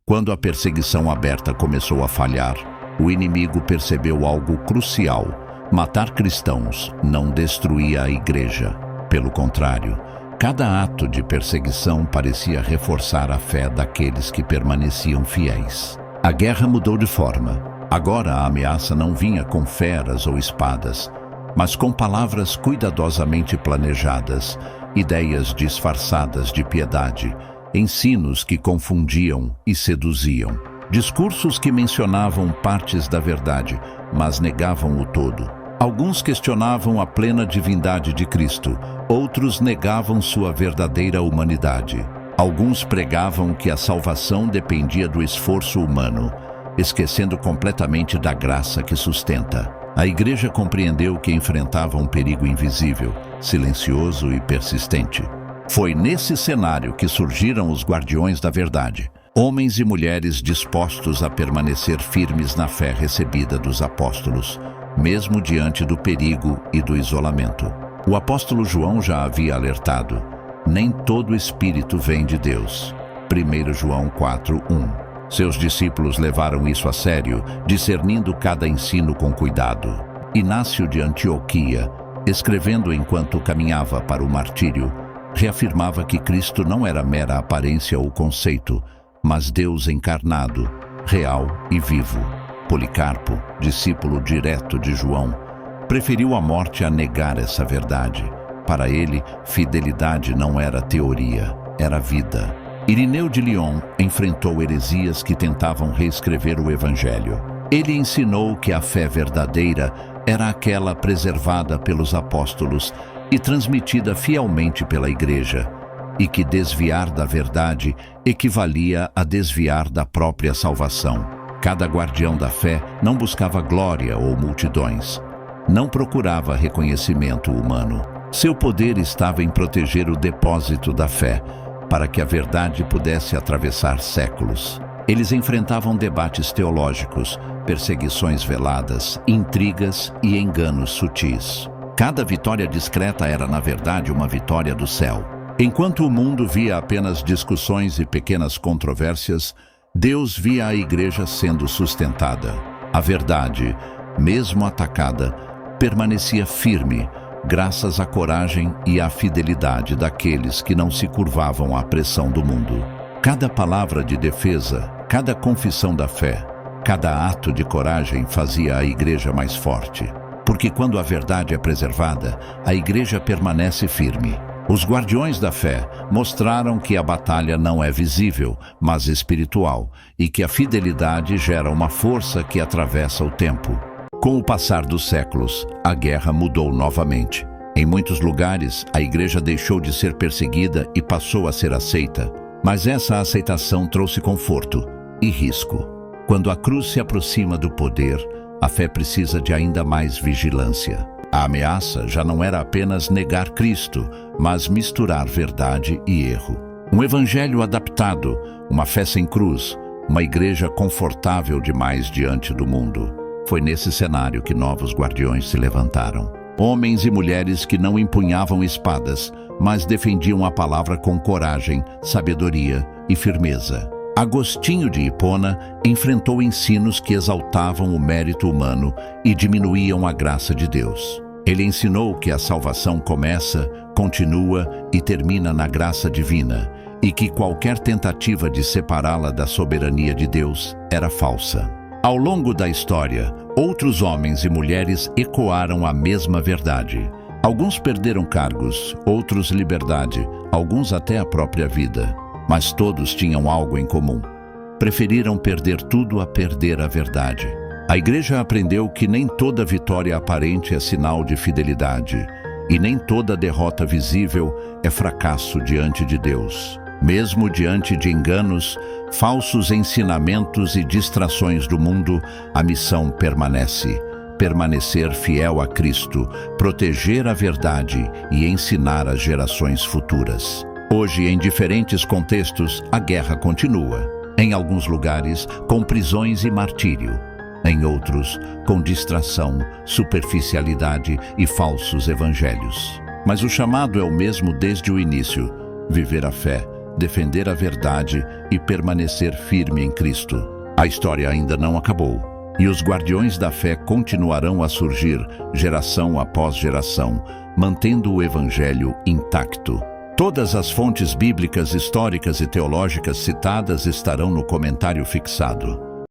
Quando a perseguição aberta começou a falhar, o inimigo percebeu algo crucial: matar cristãos não destruía a igreja. Pelo contrário, cada ato de perseguição parecia reforçar a fé daqueles que permaneciam fiéis. A guerra mudou de forma. Agora a ameaça não vinha com feras ou espadas, mas com palavras cuidadosamente planejadas, ideias disfarçadas de piedade, ensinos que confundiam e seduziam, discursos que mencionavam partes da verdade, mas negavam o todo. Alguns questionavam a plena divindade de Cristo, outros negavam sua verdadeira humanidade. Alguns pregavam que a salvação dependia do esforço humano, esquecendo completamente da graça que sustenta. A igreja compreendeu que enfrentava um perigo invisível, silencioso e persistente. Foi nesse cenário que surgiram os guardiões da verdade, homens e mulheres dispostos a permanecer firmes na fé recebida dos apóstolos, mesmo diante do perigo e do isolamento. O apóstolo João já havia alertado: nem todo espírito vem de Deus. 1 João 4:1. Seus discípulos levaram isso a sério, discernindo cada ensino com cuidado. Inácio de Antioquia, escrevendo enquanto caminhava para o martírio, reafirmava que Cristo não era mera aparência ou conceito, mas Deus encarnado, real e vivo. Policarpo, discípulo direto de João, preferiu a morte a negar essa verdade. Para ele, fidelidade não era teoria, era vida. Irineu de Lyon enfrentou heresias que tentavam reescrever o Evangelho. Ele ensinou que a fé verdadeira era aquela preservada pelos apóstolos e transmitida fielmente pela Igreja, e que desviar da verdade equivalia a desviar da própria salvação. Cada guardião da fé não buscava glória ou multidões, não procurava reconhecimento humano. Seu poder estava em proteger o depósito da fé, para que a verdade pudesse atravessar séculos. Eles enfrentavam debates teológicos, perseguições veladas, intrigas e enganos sutis. Cada vitória discreta era, na verdade, uma vitória do céu. Enquanto o mundo via apenas discussões e pequenas controvérsias, Deus via a igreja sendo sustentada. A verdade, mesmo atacada, permanecia firme, graças à coragem e à fidelidade daqueles que não se curvavam à pressão do mundo. Cada palavra de defesa, cada confissão da fé, cada ato de coragem fazia a igreja mais forte. Porque quando a verdade é preservada, a igreja permanece firme. Os guardiões da fé mostraram que a batalha não é visível, mas espiritual, e que a fidelidade gera uma força que atravessa o tempo. Com o passar dos séculos, a guerra mudou novamente. Em muitos lugares, a igreja deixou de ser perseguida e passou a ser aceita. Mas essa aceitação trouxe conforto e risco. Quando a cruz se aproxima do poder, a fé precisa de ainda mais vigilância. A ameaça já não era apenas negar Cristo, mas misturar verdade e erro. Um evangelho adaptado, uma fé sem cruz, uma igreja confortável demais diante do mundo. Foi nesse cenário que novos guardiões se levantaram. Homens e mulheres que não empunhavam espadas, mas defendiam a palavra com coragem, sabedoria e firmeza. Agostinho de Hipona enfrentou ensinos que exaltavam o mérito humano e diminuíam a graça de Deus. Ele ensinou que a salvação começa, continua e termina na graça divina, e que qualquer tentativa de separá-la da soberania de Deus era falsa. Ao longo da história, outros homens e mulheres ecoaram a mesma verdade. Alguns perderam cargos, outros liberdade, alguns até a própria vida. Mas todos tinham algo em comum. Preferiram perder tudo a perder a verdade. A igreja aprendeu que nem toda vitória aparente é sinal de fidelidade, e nem toda derrota visível é fracasso diante de Deus. Mesmo diante de enganos, falsos ensinamentos e distrações do mundo, a missão permanece. Permanecer fiel a Cristo, proteger a verdade e ensinar as gerações futuras. Hoje, em diferentes contextos, a guerra continua. Em alguns lugares, com prisões e martírio. Em outros, com distração, superficialidade e falsos evangelhos. Mas o chamado é o mesmo desde o início: viver a fé, defender a verdade e permanecer firme em Cristo. A história ainda não acabou, e os guardiões da fé continuarão a surgir, geração após geração, mantendo o Evangelho intacto. Todas as fontes bíblicas, históricas e teológicas citadas estarão no comentário fixado.